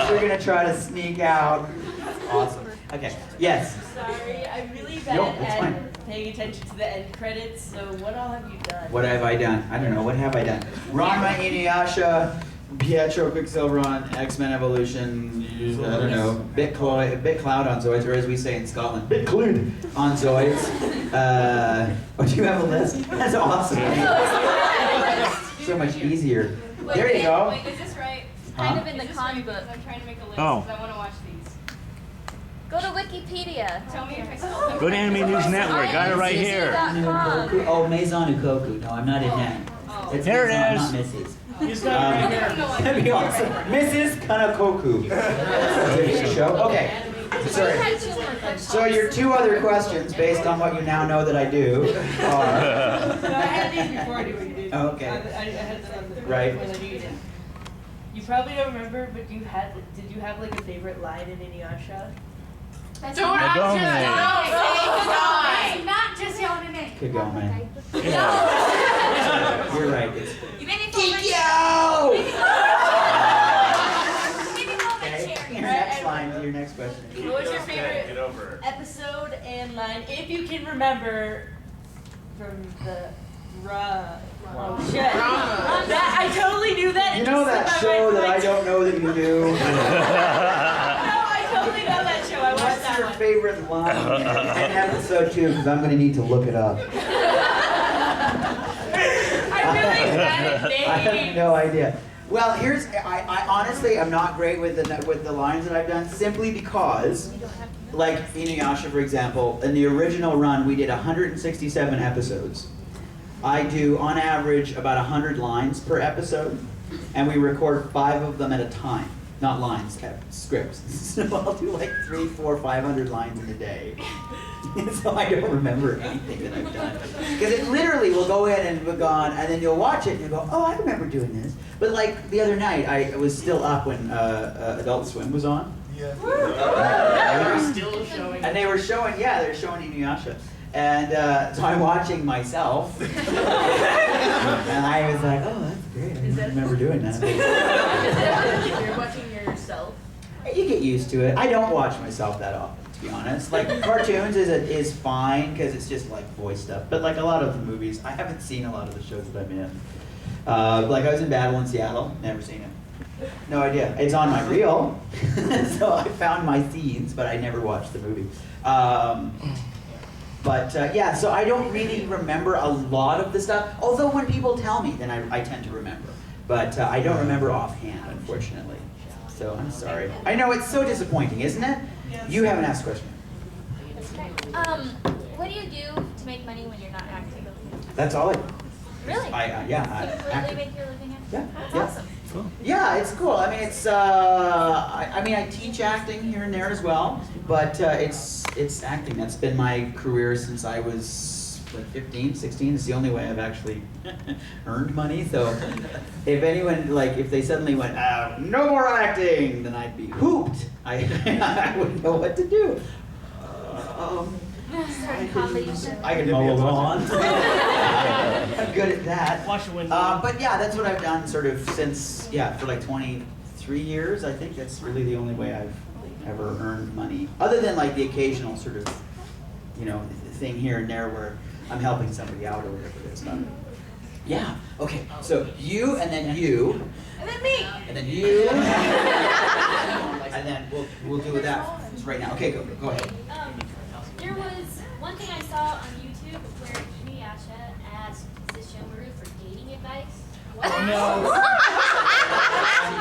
you're gonna try to sneak out. Awesome. Okay. Yes. Sorry, I'm really No, bad it's at fine. paying attention to the end credits, so what all have you done? What have I done? I don't know. What have I done? Ranma Inu-Yasha, Pietro Quicksilver on X-Men Evolution. I don't know. BitCloud on Zoids, or as we say in Scotland, BitCloud on Zoids. Oh, do you have a list? That's awesome. So much easier. Wait, There you go. Wait, is this right? Huh? Kind of in the con book. I'm trying to make a list Oh. because I want to watch these. Go to Wikipedia. Tell me if I spelled them. Go to Anime News Network. Got it right here. Nukoku. Oh, Maison Ukoku. No, I'm not in that. It's There it Maison, is. not Mrs. He's got it right here. That'd be awesome. Mrs. Kanakoku. Show. Okay. Sorry. So your two other questions, based on what you now know that I do, are. No, I had these before I knew what you did. Okay. I had them on the Right. when I knew you did. You probably don't remember, but did you have like a favorite line in Inuyasha? That's Don't not Kagome. It's not just yelling at me. Kagome. You're right. It's You made me feel like Your next line, your next question. What was your favorite episode and line, if you can remember, from the oh shit. That, I totally knew that. You It know just that slipped my show mind that for I like don't know that you do? No, I totally know that show. I watched What's that your one. favorite line in episode 2? Because I'm going to need to look it up. I'm really bad at I names. have no idea. Well, here's, I honestly, I'm not great with the lines that I've done, simply because, like Inuyasha, for example, in the original run, we did 167 episodes. I do, on average, about 100 lines per episode, and we record 5 of them at a time. Not lines, scripts. So I'll do like 300, 400, 500 lines in a day. So I don't remember anything that I've done. Because it literally will go in and we'll go on, and then you'll watch it and you'll go, oh, I remember doing this. But like the other night, I was still up when Adult Swim was on. Yeah. Still showing. And they were showing, yeah, they were showing Inuyasha. And so I'm watching myself. And I was like, oh, that's great. I don't remember doing that. You're watching yourself. You get used to it. I don't watch myself that often, to be honest. Like cartoons is fine because it's just like voice stuff. But like a lot of the movies, I haven't seen a lot of the shows that I'm in. Like I was in Battle in Seattle, never seen it. No idea. It's on my reel, so I found my scenes, but I never watched the movie. Yeah, so I don't really remember a lot of the stuff. Although when people tell me, then I tend to remember. But I don't remember offhand, unfortunately. So I'm sorry. I know it's so disappointing, isn't it? You haven't asked a question. What do you do to make money when you're not acting? That's all I do. Really? Yeah. You completely make your living acting? Yeah. That's Yeah. awesome. Yeah, it's cool. I mean, it's I teach acting here and there as well, but it's acting. That's been my career since I was like 15, 16. It's the only way I've actually earned money. So if anyone, like, if they suddenly went, no more acting, then I'd be hooped. I wouldn't know what to do. Start a comedy show. I can mow a lawn. I'm good at that. Wash your window. But yeah, that's what I've done sort of since, for like 23 years. I think that's really the only way I've ever earned money. Other than like the occasional sort of, thing here and there where I'm helping somebody out or whatever it is. Yeah, okay. So you, and then you. And then me. And then you. And then we'll do that right now. Okay, go ahead. There was one thing I saw on YouTube where Inu-Yasha asked Shampoo for dating advice.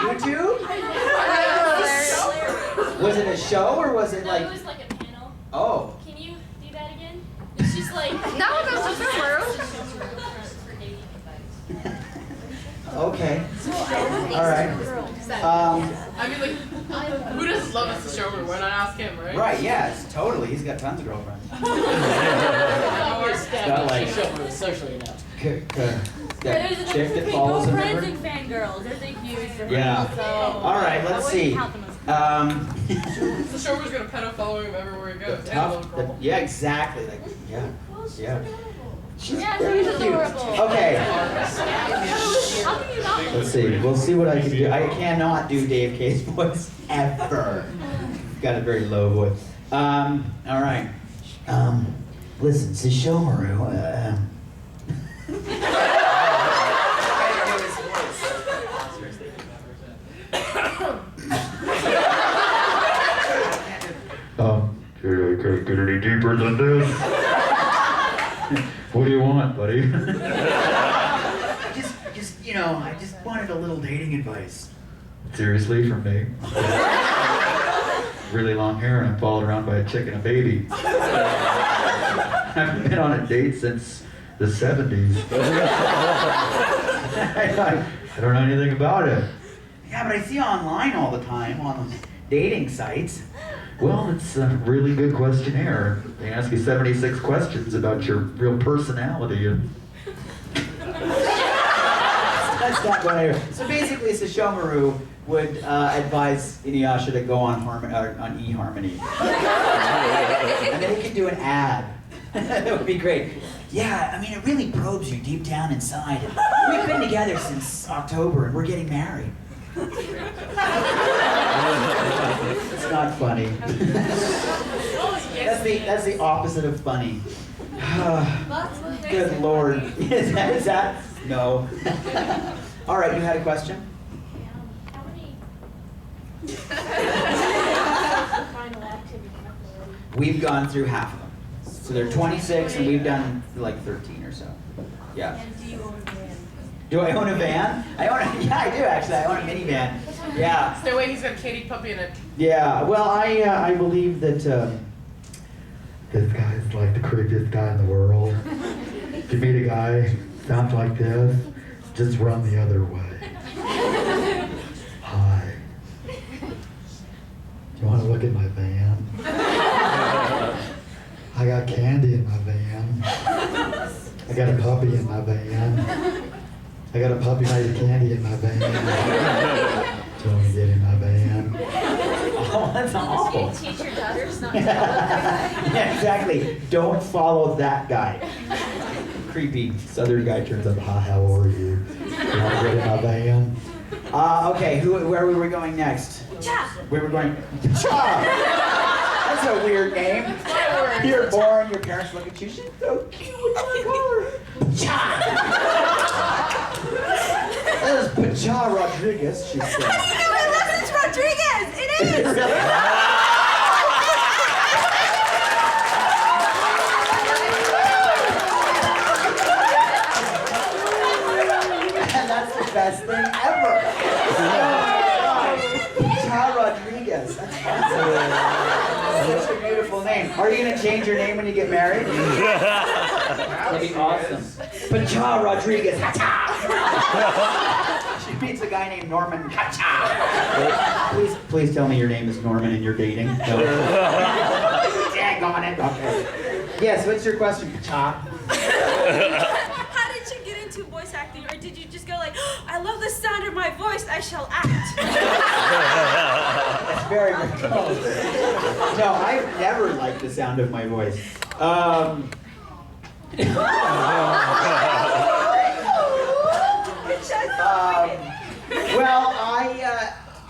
YouTube? Was it a show or was it No, like? it was like a panel. Oh. Can you do that again? It's just like That one goes to Subaru. for dating advice. Okay. All right. I mean, like, who doesn't love us to show me? Why not ask him, right? Right. Yes. Totally. He's got tons of girlfriends. Or Got like Socially now. that chick that follows him. Friends Remember? and fangirls, there's a huge difference. Yeah. So, All right. Let's see. So Shower's gonna pedo follow him everywhere he goes. Yeah, exactly. Like, yeah. She's Yeah, very she's cute. adorable. Okay, How can you not? let's see. We'll see what I can do. I cannot do Dave K's voice ever. Got a very low voice. All right. Listen, Sishomaru. Can I get any deeper than this? What do you want, buddy? I just wanted a little dating advice. Seriously, from me? Really long hair and I'm followed around by a chick and a baby. I've been on a date since the 70s. I don't know anything about it. Yeah, but I see online all the time on dating sites. Well, it's a really good questionnaire. They ask you 76 questions about your real personality. And That's not what I heard. So basically, Sishomaru would advise Inu-Yasha to go on eHarmony. And then he could do an ad. That would be great. Yeah, I mean, it really probes you deep down inside. And we've been together since October, and we're getting married. It's not funny. That's the opposite of funny. Good Lord. Is that? No. All right, you had a question? How many? Final activity. We've gone through half of them. So there are 26, and we've done like 13 or so. Yeah. And do you own a van? Do I own a van? Yeah, I do actually. I own a minivan. Yeah. No way, he's got a kitty puppy in it. Yeah. Well, I believe that this guy's like the creepiest guy in the world. If you meet a guy sounds like this, just run the other way. Hi. You want to look at my van? I got candy in my van. I got a puppy in my van. I got a puppy made of candy in my van. Do you want to get in my van? oh, that's awful. Can you teach your daughters not to Yeah, exactly. Don't follow that guy. Creepy Southern guy turns up. Hi, how are you? You want to get in my van? Okay, where were we going next? Cha! We were going. Cha! That's a weird name. You're born, your parents look at you. She's so cute. What do I call her? Cha! That is Pacha Rodriguez, she said. How do you know my last name's Rodriguez? It Is is! it really? And that's the best thing ever. Pacha Rodriguez. That's awesome. Such a beautiful name. Are you going to change your name when you get married? That'd be awesome. Pacha Rodriguez. She meets a guy named Norman. Please tell me your name is Norman and you're dating. No. Daggone it. Okay. Yes, what's your question, Pacha? How did you get into voice acting? Or did you just go like, oh, I love the sound of my voice, I shall act? That's very, very close. No, I've never liked the sound of my voice. Well,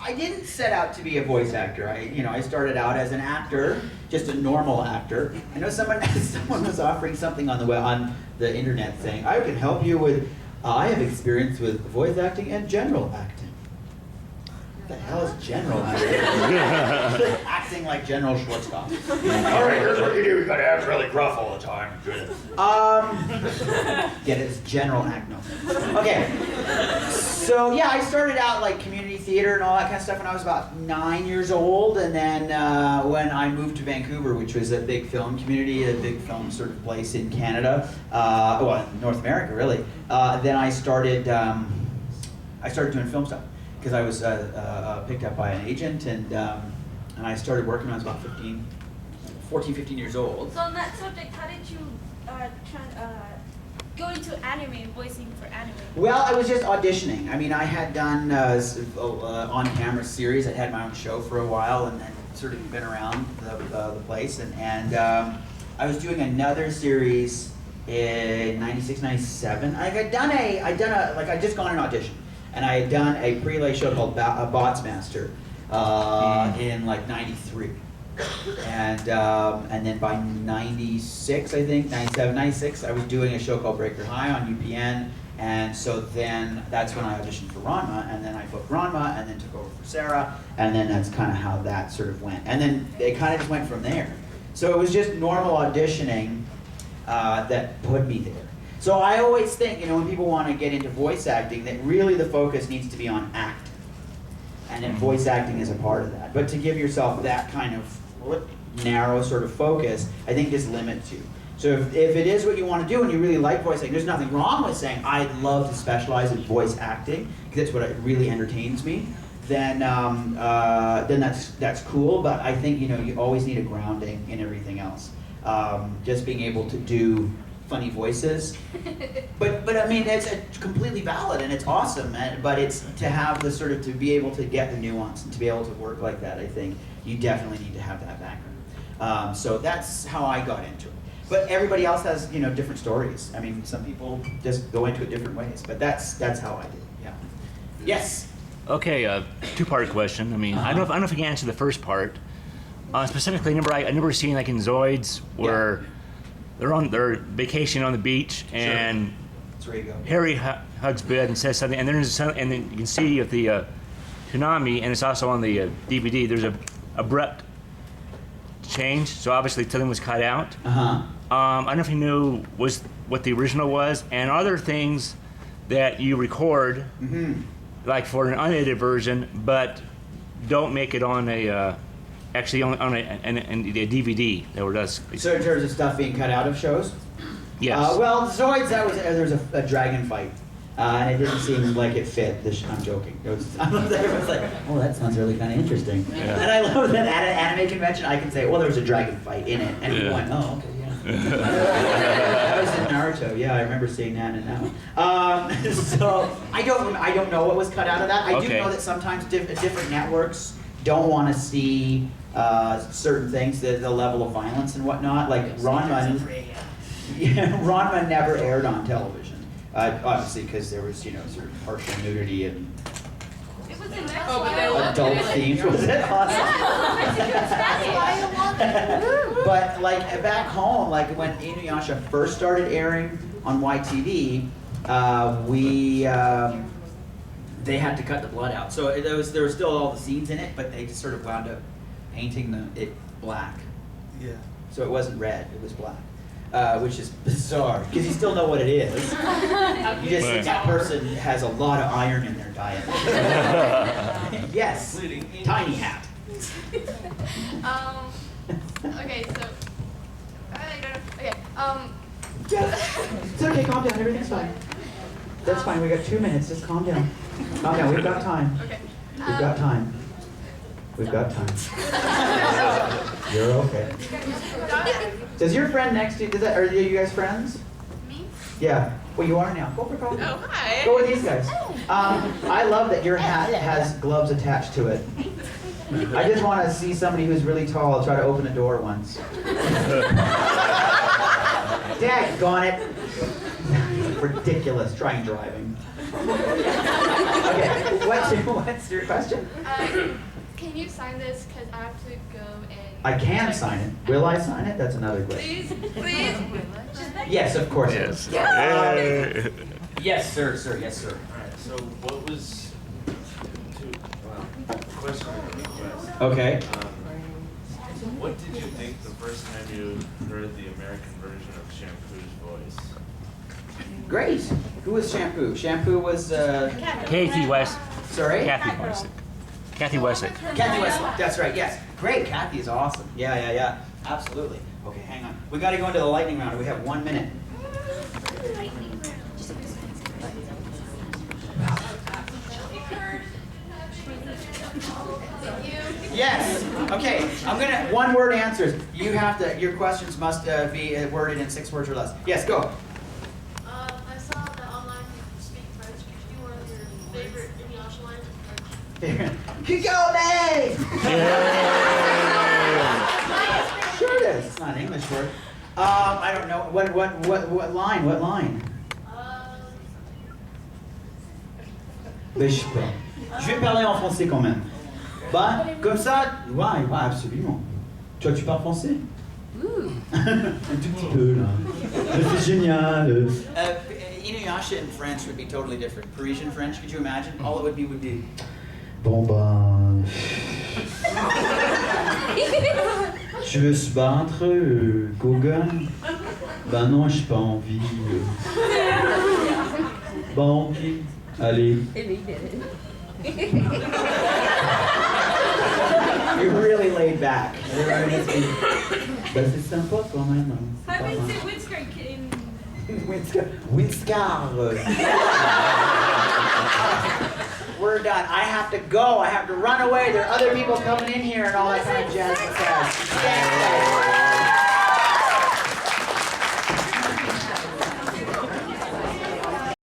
I didn't set out to be a voice actor. I started out as an actor, just a normal actor. I know someone was offering something on the internet saying, I can help you with, I have experience with voice acting and general acting. What the hell is general acting? Acting like General Schwarzkopf. All right, here's what you do. You gotta act really gruff all the time. Get it? It's general act. No. Okay. So yeah, I started out like community theater and all that kind of stuff when I was about 9 years old, and then when I moved to Vancouver, which was a big film community, a big film sort of place in Canada, well, North America really. Then I started doing film stuff because I was picked up by an agent, and I started working when I was about 14, 15 years old. So on that subject, how did you go into anime, voicing for anime? Well, I was just auditioning. I mean, I had done on-camera series. I had my own show for a while, and then sort of been around the place. And I was doing another series in 96, 97. I'd just gone an audition, and I had done a prelay show called Bots Master in like 93. And then by 96, I think, 97, 96, I was doing a show called Breaker High on UPN. And so then that's when I auditioned for Ranma, and then I booked Ranma, and then took over for Sarah, and then that's kind of how that sort of went. And then it kind of just went from there. So it was just normal auditioning that put me there. So I always think, when people want to get into voice acting, that really the focus needs to be on acting. And then voice acting is a part of that. But to give yourself that kind of narrow sort of focus, I think just limits you. So if it is what you want to do and you really like voice acting, there's nothing wrong with saying, I'd love to specialize in voice acting, because that's what really entertains me, then that's cool. But I think, you always need a grounding in everything else. Just being able to do funny voices. But I mean, it's completely valid and it's awesome, but it's to have the sort of, to be able to get the nuance and to be able to work like that, I think you definitely need to have that background. So that's how I got into it. But everybody else has, different stories. I mean, some people just go into it different ways, but that's how I did, yeah. Yes? Okay, two-part question. I mean, I don't know if you can answer the first part. Specifically, I remember seeing like in Zoids where they're vacationing on the beach, and Harry hugs Bed and says something, and then you can see at the Konami, and it's also on the DVD. There's a abrupt change, so obviously something was cut out. I don't know if you knew what the original was, and are there things that you record, like for an unedited version, but don't make it on a actually on a DVD that does. So in terms of stuff being cut out of shows? Yes. Well, Zoids, there was a dragon fight, and it didn't seem like it fit. I'm joking. Everyone's like, oh, that sounds really kind of interesting. Yeah. And I love that at an anime convention, I can say, well, there was a dragon fight in it, and people went, oh, okay, yeah. That was in Naruto. Yeah, I remember seeing that in that one. So I don't know what was cut out of that. I do know that sometimes different networks don't want to see certain things, the level of violence and whatnot. Like Ranma never aired on television, obviously because there was sort of partial nudity and It was the next one. adult themes. Was it awesome? But like back home, like when Inu-Yasha first started airing on YTV, they had to cut the blood out. So there were still all the scenes in it, but they just sort of wound up painting it black. Yeah. So it wasn't red, it was black, which is bizarre because you still know what it is. You just think that person has a lot of iron in their diet. Yes, tiny hat. Okay, so I don't know. Okay. It's okay, calm down, everything's fine. That's fine, we got 2 minutes, just calm down. Calm down, we've got time. Okay. We've got time. We've got time. You're okay. Does your friend next to you, are you guys friends? Me? Yeah. Well, you are now. Go for coffee. Oh, hi. Go with these guys. I love that your hat has gloves attached to it. I just want to see somebody who's really tall try to open a door once. Daggone it. Ridiculous. Trying driving. Okay. What's your question? Can you sign this? Because I have to go and... I can sign it. Will I sign it? That's another question. Please? Yes, of course. Yes. Yes, sir. Yes, sir. Alright, so what was... question and request. Okay. What did you think the first time you heard the American version of Shampoo's voice? Great. Who was Shampoo? Shampoo was, Kathy West. Sorry? Kathy West. Kathy Wessex. Kathy Westlock, that's right, yes. Great, Kathy is awesome. Yeah. Absolutely. Okay, hang on. We got to go into the lightning round. We have 1 minute. Yes. Okay. I'm gonna one-word answers. You have to. Your questions must be worded in 6 words or less. Yes. Go. I saw that online you speak French. Could you do one of your favorite Inu-Yasha lines in French? Kigole! Sure it is. It's not an English word. I don't know. What line? What line? Ben, je sais pas. Je vais parler en français quand même. Bah, comme ça, ouais, absolument. Toi, tu parles français? Un tout petit peu, là. C'est génial. Inu-Yasha in French would be totally different. Parisian French, could you imagine? All it would be... Bon, ben... Tu veux se battre, Kogan? Ben non, j'ai pas envie. Bon, ok. Allez. You're really laid back. Ben, c'est sympa quand même. I would say Windscribe in. Winscar. We're done. I have to go. I have to run away. There are other people coming in here and all that kind of jazz.